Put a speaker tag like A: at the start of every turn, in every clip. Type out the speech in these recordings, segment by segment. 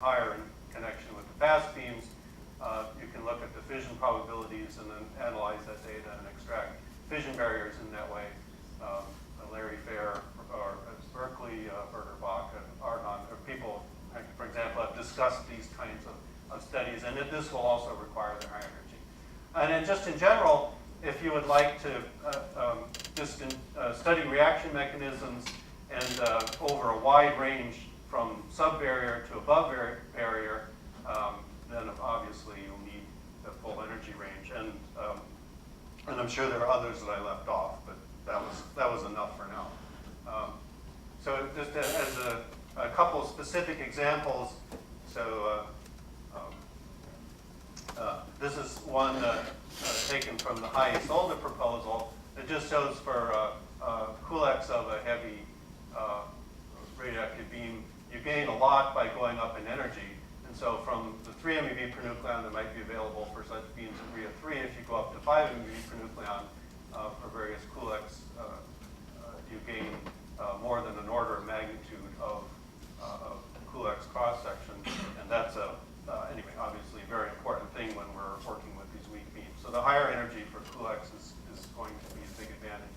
A: higher in connection with the fast beams. You can look at the fission probabilities and then analyze that data and extract fission barriers in that way. Larry Fair or Berkeley, Berger Bach, and Argonne, or people, for example, have discussed these kinds of studies, and this will also require the high energy. And then just in general, if you would like to study reaction mechanisms and over a wide range from sub-barrier to above barrier, then obviously you'll need the full energy range. And I'm sure there are others that I left off, but that was enough for now. So just as a couple of specific examples, so this is one taken from the Hayes-Solda proposal. It just shows for Coolx of a heavy radioactive beam, you gain a lot by going up in energy. And so from the 3 MeV per nucleon that might be available for such beams at ReA3, if you go up to 5 MeV per nucleon for various Coolx, you gain more than an order of magnitude of Coolx cross-section. And that's anyway, obviously a very important thing when we're working with these weak beams. So the higher energy for Coolx is going to be a big advantage.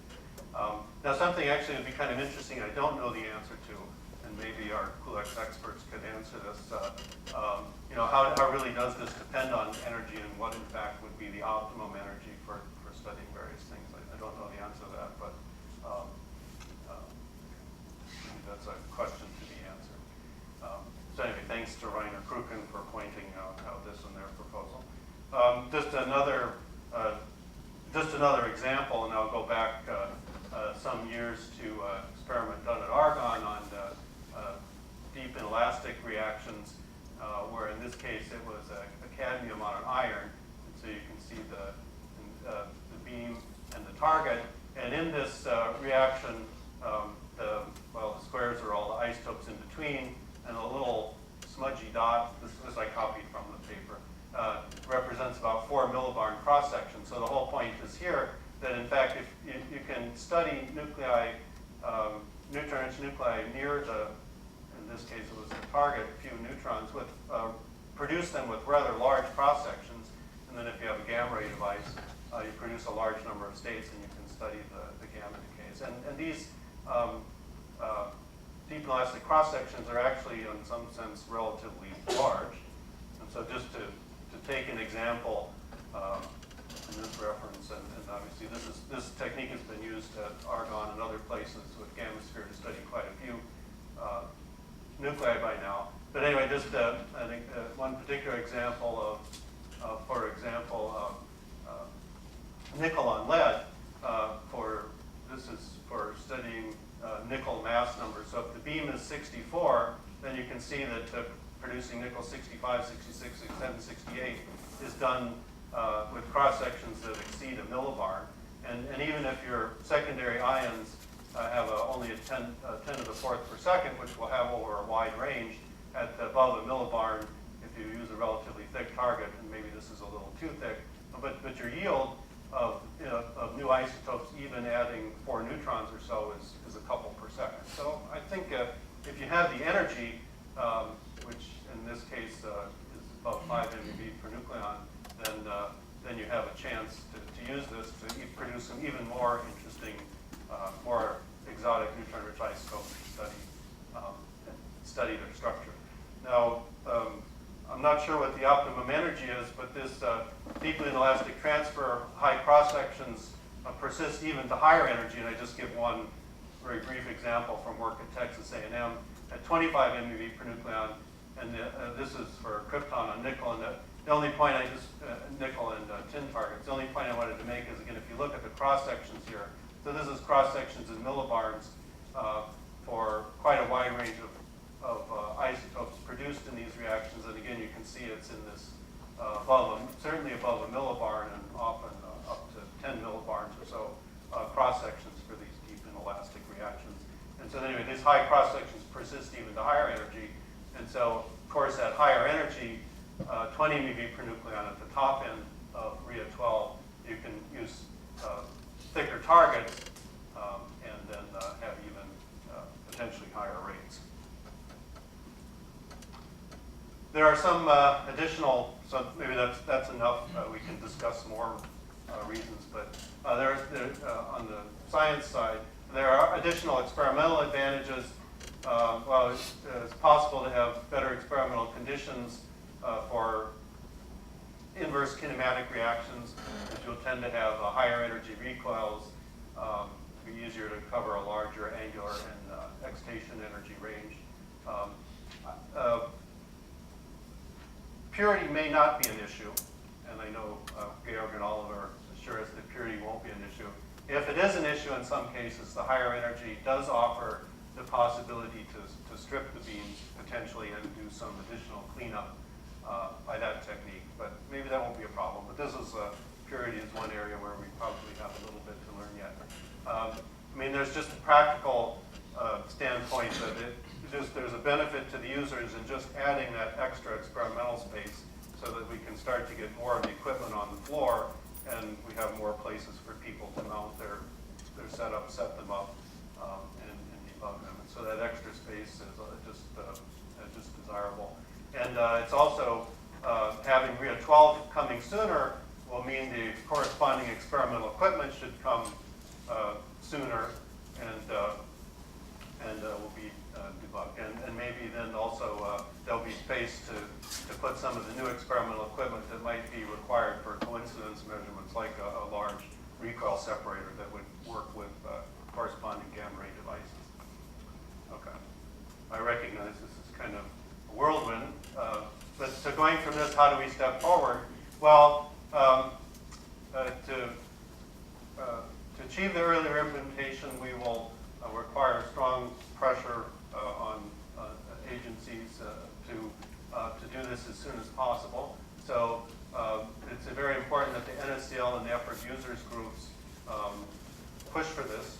A: Now something actually would be kind of interesting I don't know the answer to, and maybe our Coolx experts could answer this. How really does this depend on energy, and what in fact would be the optimum energy for studying various things? I don't know the answer to that, but maybe that's a question to be answered. So anyway, thanks to Rainer Kruken for pointing out this in their proposal. Just another example, and I'll go back some years to experiment done at Argonne on deep inelastic reactions, where in this case it was a cadmium on an iron. And so you can see the beam and the target. And in this reaction, the squares are all the isotopes in between, and a little smudgy dot, this I copied from the paper, represents about 4 millibarn cross-section. So the whole point is here that in fact if you can study nuclei, neutron-rich nuclei near the, in this case it was the target, a few neutrons, produce them with rather large cross-sections, and then if you have a gamma ray device, you produce a large number of states and you can study the gamma decays. And these deep inelastic cross-sections are actually in some sense relatively large. And so just to take an example in this reference, and obviously this technique has been used at Argonne and other places with gamma sphere to study quite a few nuclei by now. But anyway, just I think one particular example of for example, nickel on lead. This is for studying nickel mass numbers. So if the beam is 64, then you can see that producing nickel 65, 66, 67, 68 is done with cross-sections that exceed a millibarn. And even if your secondary ions have only a 10 to the 4th per second, which will have over a wide range, at above a millibarn, if you use a relatively thick target, and maybe this is a little too thick, but your yield of new isotopes, even adding 4 neutrons or so, is a couple per second. So I think if you have the energy, which in this case is about 5 MeV per nucleon, then you have a chance to use this to produce some even more interesting, more exotic neutron-rich isotopes to study their structure. Now, I'm not sure what the optimum energy is, but this deeply inelastic transfer, high cross-sections persist even to higher energy, and I just give one very brief example from work at Texas A&M at 25 MeV per nucleon, and this is for krypton on nickel, and the only point nickel and tin targets, the only point I wanted to make is, again, if you look at the cross-sections here, so this is cross-sections in millibarns for quite a wide range of isotopes produced in these reactions, and again, you can see it's in this certainly above a millibarn and often up to 10 millibarns or so cross-sections for these deep inelastic reactions. And so anyway, these high cross-sections persist even to higher energy, and so of course at higher energy, 20 MeV per nucleon at the top end of ReA12, you can use thicker targets and then have even potentially higher rates. There are some additional, so maybe that's enough. We can discuss more reasons, but on the science side, there are additional experimental advantages. Well, it's possible to have better experimental conditions for inverse kinematic reactions, which you'll tend to have higher energy recoils, be easier to cover a larger angular and excitation energy range. Purity may not be an issue, and I know Georg and Oliver assure us that purity won't be an issue. If it is an issue in some cases, the higher energy does offer the possibility to strip the beams potentially and do some additional cleanup by that technique, but maybe that won't be a problem. But this is purity is one area where we probably have a little bit to learn yet. I mean, there's just a practical standpoint that there's a benefit to the users in just adding that extra experimental space so that we can start to get more of the equipment on the floor and we have more places for people to mount their setup, set them up, and debug them. And so that extra space is just desirable. And it's also, having ReA12 coming sooner will mean the corresponding experimental equipment should come sooner and will be debugged. And maybe then also there'll be space to put some of the new experimental equipment that might be required for coincidence measurements, like a large recoil separator that would work with corresponding gamma ray devices. Okay. I recognize this is kind of a whirlwind, but so going from this, how do we step forward? Well, to achieve the earlier implementation, we will require strong pressure on agencies to do this as soon as possible. So it's very important that the NSCL and the effort users groups push for this.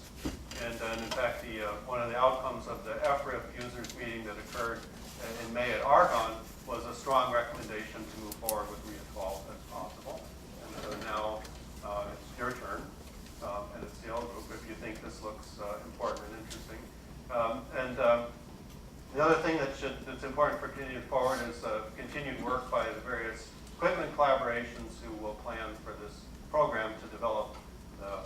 A: And in fact, one of the outcomes of the FRIP users meeting that occurred in May at Argonne was a strong recommendation to move forward with ReA12 as possible. And so now it's your turn, NSCL group, if you think this looks important and interesting. The other thing that's important for continuing forward is continued work by the various equipment collaborations who will plan for this program to develop the